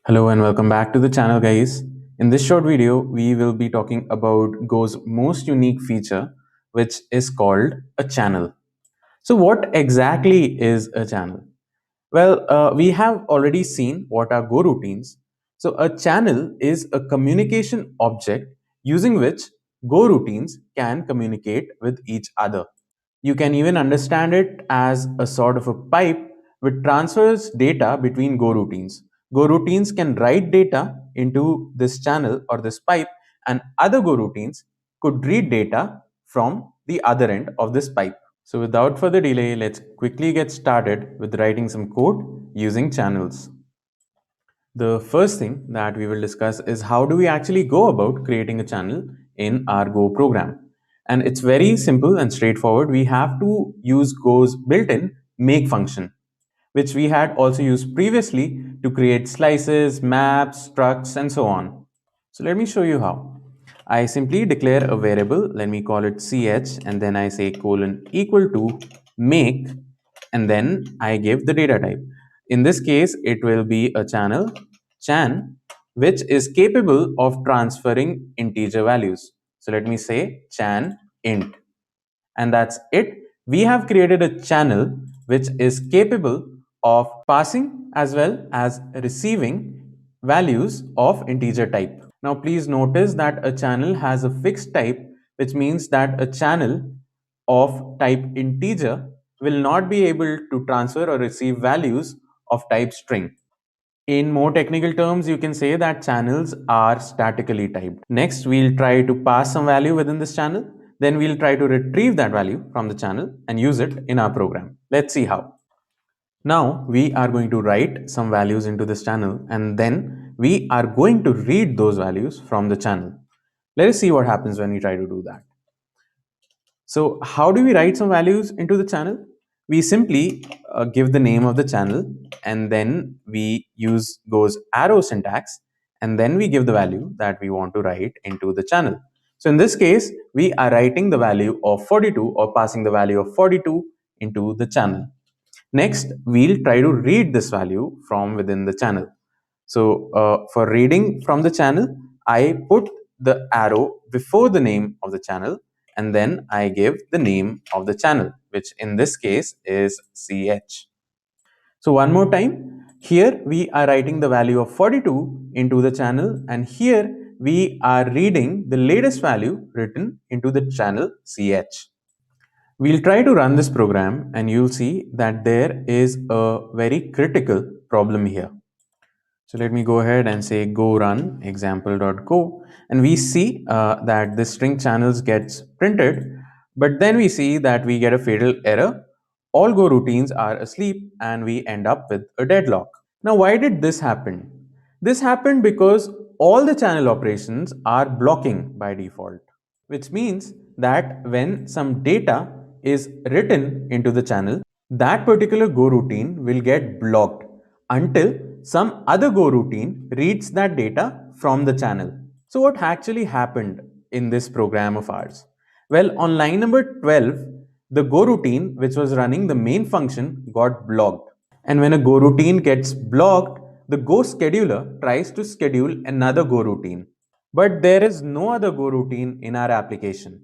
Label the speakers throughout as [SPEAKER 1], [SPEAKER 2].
[SPEAKER 1] Hello and welcome back to the channel, guys. In this short video, we will be talking about Go's most unique feature, which is called a channel. So what exactly is a channel? Well, we have already seen what are Go routines. So a channel is a communication object using which Go routines can communicate with each other. You can even understand it as a sort of a pipe which transfers data between Go routines. Go routines can write data into this channel or this pipe, and other Go routines could read data from the other end of this pipe. So without further delay, let's quickly get started with writing some code using channels. The first thing that we will discuss is how do we actually go about creating a channel in our Go program. And it's very simple and straightforward. We have to use Go's built-in make function, which we had also used previously to create slices, maps, structs, and so on. So let me show you how. I simply declare a variable, let me call it ch, and then I say colon equal to make, and then I give the data type. In this case, it will be a channel, chan, which is capable of transferring integer values. So let me say chan int, and that's it. We have created a channel which is capable of passing as well as receiving values of integer type. Now please notice that a channel has a fixed type, which means that a channel of type integer will not be able to transfer or receive values of type string. In more technical terms, you can say that channels are statically typed. Next, we'll try to pass some value within this channel. Then we'll try to retrieve that value from the channel and use it in our program. Let's see how. Now, we are going to write some values into this channel, and then we are going to read those values from the channel. Let us see what happens when we try to do that. So how do we write some values into the channel? We simply give the name of the channel, and then we use Go's arrow syntax, and then we give the value that we want to write into the channel. So in this case, we are writing the value of 42 or passing the value of 42 into the channel. Next, we'll try to read this value from within the channel. So for reading from the channel, I put the arrow before the name of the channel, and then I give the name of the channel, which in this case is ch. So one more time, here we are writing the value of 42 into the channel, and here we are reading the latest value written into the channel ch. We'll try to run this program, and you'll see that there is a very critical problem here. So let me go ahead and say go run example.go, and we see that the string channels gets printed, but then we see that we get a fatal error. All Go routines are asleep and we end up with a deadlock. Now why did this happen? This happened because all the channel operations are blocking by default, which means that when some data is written into the channel, that particular Go routine will get blocked until some other Go routine reads that data from the channel. So what actually happened in this program of ours? Well, on line number 12, the Go routine which was running the main function got blocked. And when a Go routine gets blocked, the Go scheduler tries to schedule another Go routine. But there is no other Go routine in our application.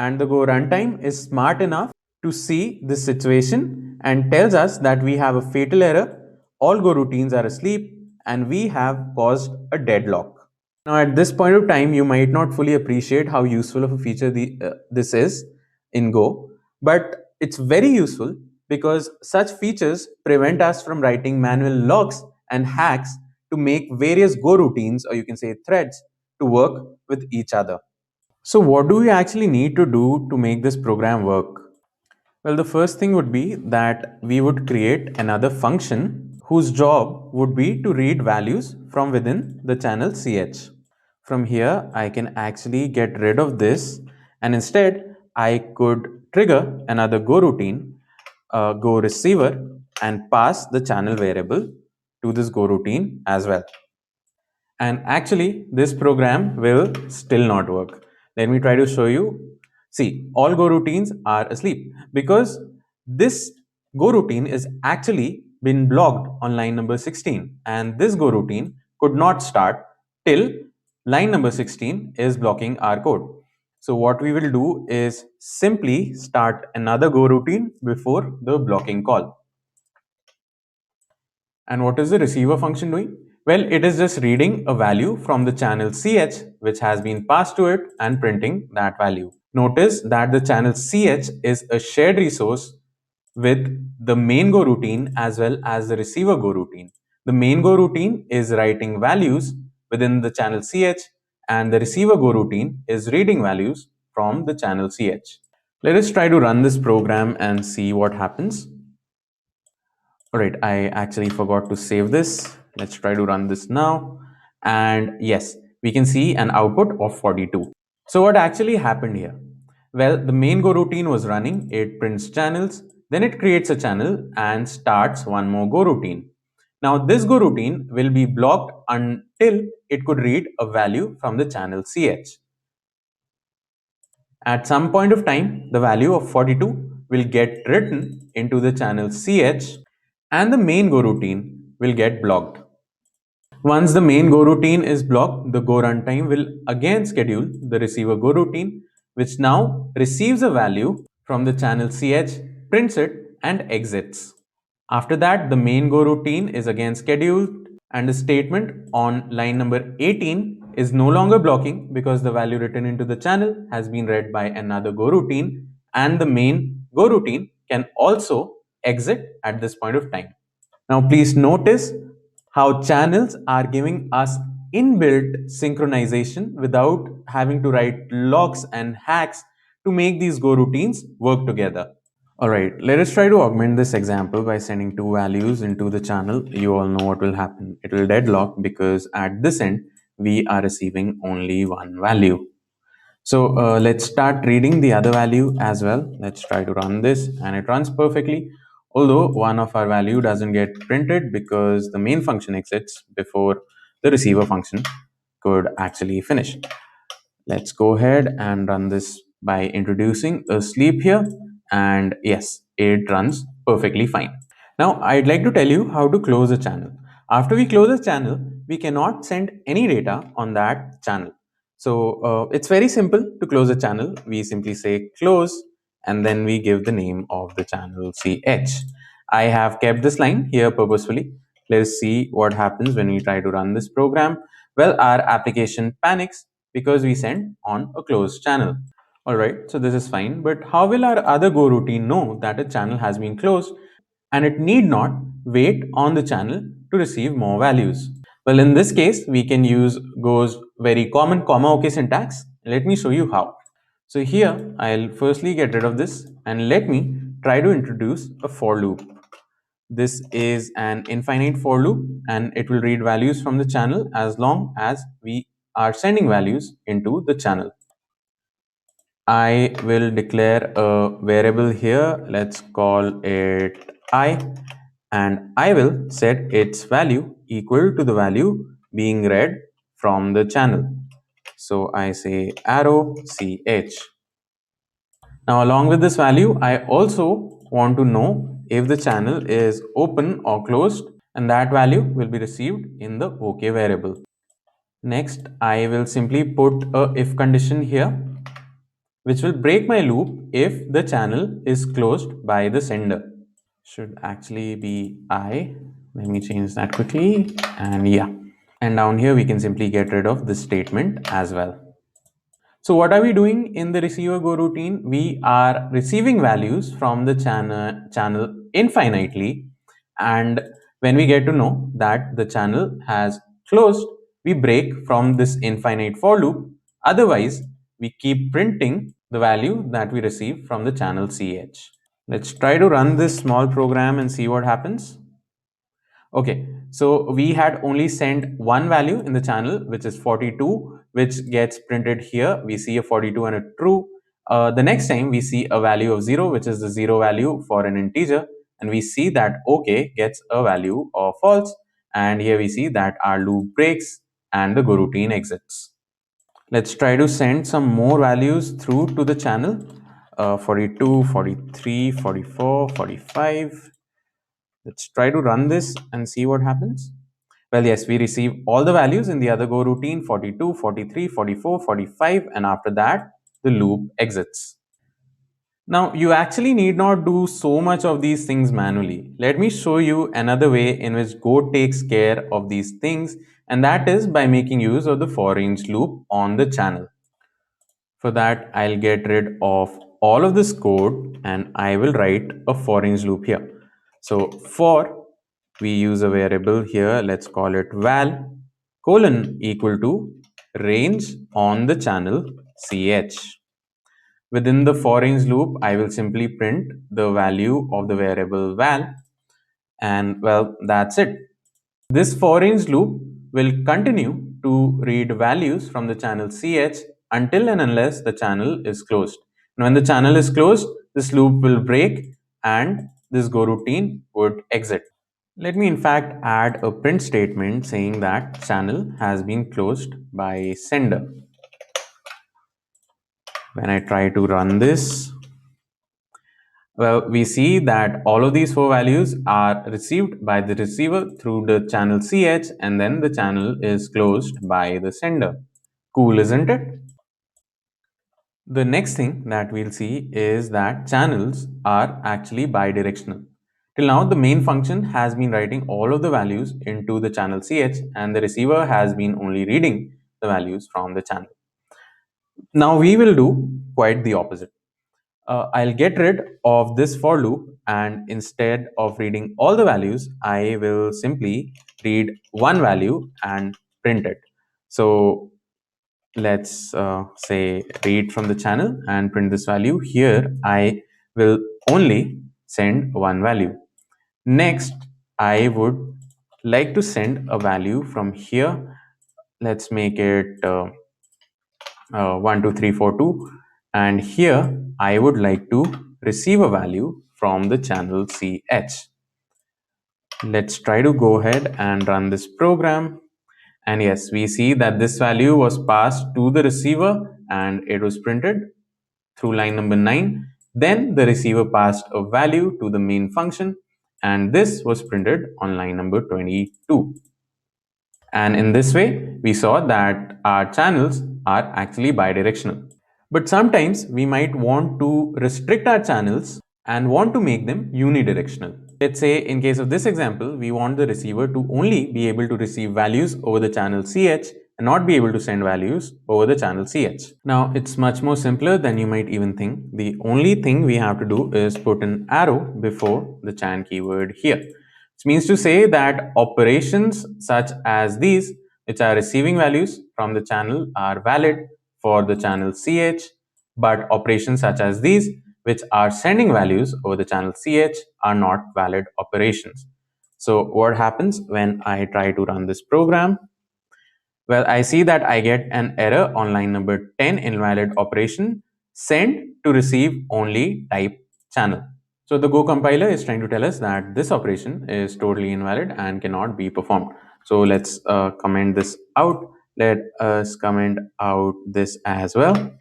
[SPEAKER 1] And the Go runtime is smart enough to see this situation and tells us that we have a fatal error, all Go routines are asleep, and we have caused a deadlock. Now, at this point of time, you might not fully appreciate how useful of a feature this is in Go, but it's very useful because such features prevent us from writing manual logs and hacks to make various Go routines, or you can say threads, to work with each other. So what do we actually need to do to make this program work? Well, the first thing would be that we would create another function whose job would be to read values from within the channel ch. From here, I can actually get rid of this, and instead I could trigger another Go routine, Go receiver, and pass the channel variable to this Go routine as well. And actually, this program will still not work. Let me try to show you. See, all Go routines are asleep because this Go routine is actually been blocked on line number 16, and this Go routine could not start till line number 16 is blocking our code. So what we will do is simply start another go routine before the blocking call. And what is the receiver function doing? Well, it is just reading a value from the channel CH which has been passed to it and printing that value. Notice that the channel CH is a shared resource with the main go routine as well as the receiver go routine. The main go routine is writing values within the channel CH and the receiver go routine is reading values from the channel CH. Let us try to run this program and see what happens. Alright, I actually forgot to save this. Let's try to run this now. And yes, we can see an output of 42. So what actually happened here? Well, the main go routine was running, it prints channels, then it creates a channel and starts one more go routine. Now this go routine will be blocked until it could read a value from the channel CH. At some point of time, the value of 42 will get written into the channel CH and the main go routine will get blocked. Once the main go routine is blocked, the go runtime will again schedule the receiver go routine, which now receives a value from the channel CH, prints it, and exits. After that, the main go routine is again scheduled, and the statement on line number 18 is no longer blocking because the value written into the channel has been read by another go routine, and the main go routine can also exit at this point of time. Now please notice how channels are giving us inbuilt synchronization without having to write logs and hacks to make these Go routines work together. Alright, let us try to augment this example by sending two values into the channel. You all know what will happen. It will deadlock because at this end, we are receiving only one value. So let's start reading the other value as well. Let's try to run this and it runs perfectly. Although one of our value doesn't get printed because the main function exits before the receiver function could actually finish. Let's go ahead and run this by introducing a sleep here. And yes, it runs perfectly fine. Now, I'd like to tell you how to close a channel. After we close a channel, we cannot send any data on that channel. So it's very simple to close a channel. We simply say close and then we give the name of the channel CH. I have kept this line here purposefully. Let's see what happens when we try to run this program. Well, our application panics because we send on a closed channel. Alright, so this is fine, but how will our other Go routine know that a channel has been closed and it need not wait on the channel to receive more values? Well, in this case, we can use Go's very common comma OK syntax. Let me show you how. So here, I'll firstly get rid of this and let me try to introduce a for loop. This is an infinite for loop and it will read values from the channel as long as we are sending values into the channel. I will declare a variable here. Let's call it I and I will set its value equal to the value being read from the channel. So I say arrow ch. Now along with this value, I also want to know if the channel is open or closed and that value will be received in the OK variable. Next, I will simply put a if condition here which will break my loop if the channel is closed by the sender. Should actually be I. Let me change that quickly and yeah. And down here we can simply get rid of this statement as well. So what are we doing in the receiver go routine? We are receiving values from the channel infinitely, and when we get to know that the channel has closed, we break from this infinite for loop. Otherwise, we keep printing the value that we receive from the channel CH. Let's try to run this small program and see what happens. Okay, so we had only sent one value in the channel, which is 42, which gets printed here. We see a 42 and a true. The next time we see a value of 0, which is the 0 value for an integer, and we see that OK gets a value of false. And here we see that our loop breaks and the go routine exits. Let's try to send some more values through to the channel. 42, 43, 44, 45. Let's try to run this and see what happens. Well, yes, we receive all the values in the other go routine 42, 43, 44, 45, and after that, the loop exits. Now, you actually need not do so much of these things manually. Let me show you another way in which Go takes care of these things, and that is by making use of the for range loop on the channel. For that, I'll get rid of all of this code and I will write a for range loop here. So for, we use a variable here, let's call it val colon equal to range on the channel ch. Within the for range loop, I will simply print the value of the variable val, and well, that's it. This for range loop will continue to read values from the channel ch until and unless the channel is closed. And when the channel is closed, this loop will break and this go routine would exit. Let me in fact add a print statement saying that channel has been closed by sender. When I try to run this, well, we see that all of these four values are received by the receiver through the channel CH, and then the channel is closed by the sender. Cool, isn't it? The next thing that we'll see is that channels are actually bidirectional. Till now, the main function has been writing all of the values into the channel CH, and the receiver has been only reading the values from the channel. Now we will do quite the opposite. I'll get rid of this for loop, and instead of reading all the values, I will simply read one value and print it. So let's say read from the channel and print this value. Here I will only send one value. Next, I would like to send a value from here. Let's make it 12342, and here I would like to receive a value from the channel ch. Let's try to go ahead and run this program, and yes, we see that this value was passed to the receiver and it was printed through line number 9. Then the receiver passed a value to the main function and this was printed on line number 22. And in this way, we saw that our channels are actually bidirectional. But sometimes we might want to restrict our channels and want to make them unidirectional. Let's say in case of this example, we want the receiver to only be able to receive values over the channel CH and not be able to send values over the channel CH. Now it's much more simpler than you might even think. The only thing we have to do is put an arrow before the chan keyword here. Which means to say that operations such as these, which are receiving values from the channel, are valid for the channel CH, but operations such as these, which are sending values over the channel CH, are not valid operations. So what happens when I try to run this program? Well, I see that I get an error on line number 10, invalid operation, send to receive only type channel. So the Go compiler is trying to tell us that this operation is totally invalid and cannot be performed. So let's comment this out. Let us comment out this as well.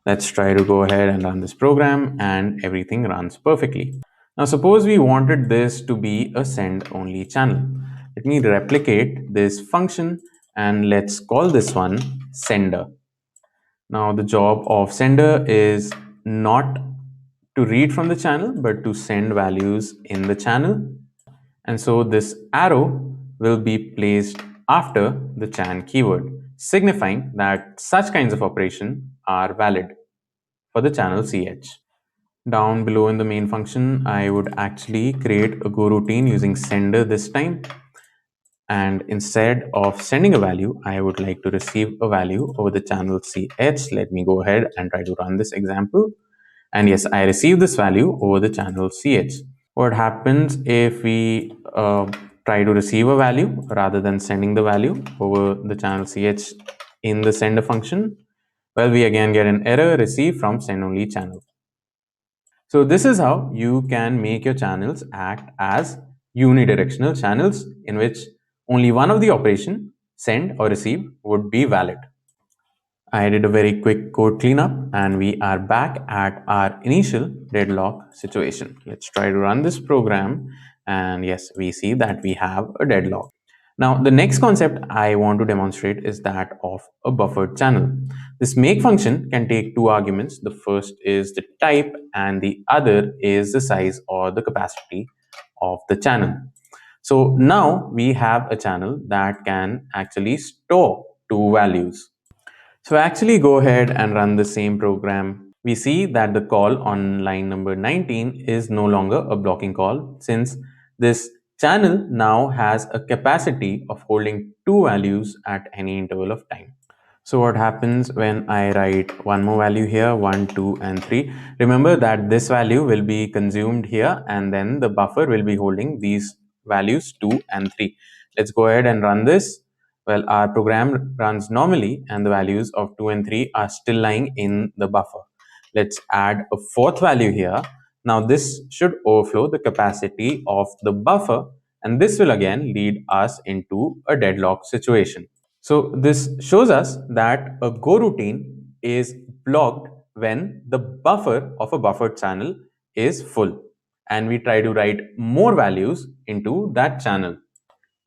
[SPEAKER 1] Let's try to go ahead and run this program and everything runs perfectly. Now suppose we wanted this to be a send only channel. Let me replicate this function and let's call this one sender. Now the job of sender is not to read from the channel but to send values in the channel. And so this arrow will be placed after the chan keyword, signifying that such kinds of operation are valid for the channel ch. Down below in the main function, I would actually create a go routine using sender this time. And instead of sending a value, I would like to receive a value over the channel ch. Let me go ahead and try to run this example. And yes, I received this value over the channel ch. What happens if we try to receive a value rather than sending the value over the channel ch in the sender function? Well, we again get an error received from send only channel. So this is how you can make your channels act as unidirectional channels in which only one of the operation, send or receive, would be valid. I did a very quick code cleanup and we are back at our initial deadlock situation. Let's try to run this program And yes, we see that we have a deadlock. Now, the next concept I want to demonstrate is that of a buffered channel. This make function can take two arguments. The first is the type and the other is the size or the capacity of the channel. So now we have a channel that can actually store two values. So actually go ahead and run the same program. We see that the call on line number 19 is no longer a blocking call, since this channel now has a capacity of holding two values at any interval of time. So what happens when I write one more value here, 1, 2 and 3. Remember that this value will be consumed here and then the buffer will be holding these values 2 and 3. Let's go ahead and run this. Well, our program runs normally and the values of 2 and 3 are still lying in the buffer. Let's add a fourth value here. Now this should overflow the capacity of the buffer, and this will again lead us into a deadlock situation. So this shows us that a goroutine is blocked when the buffer of a buffered channel is full and we try to write more values into that channel.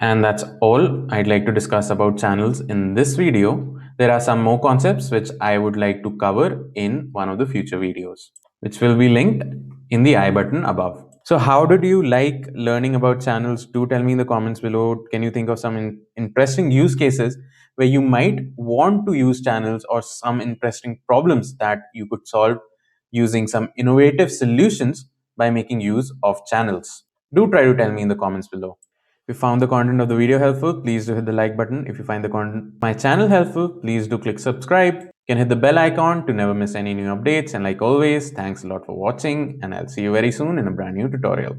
[SPEAKER 1] And that's all I'd like to discuss about channels in this video. There are some more concepts which I would like to cover in one of the future videos, which will be linked in the I button above. So how did you like learning about channels? Do tell me in the comments below. Can you think of some interesting use cases where you might want to use channels, or some interesting problems that you could solve using some innovative solutions by making use of channels? Do try to tell me in the comments below. If you found the content of the video helpful, please do hit the like button. If you find the content of my channel helpful, please do click subscribe. You can hit the bell icon to never miss any new updates. And like always, thanks a lot for watching, and I'll see you very soon in a brand new tutorial.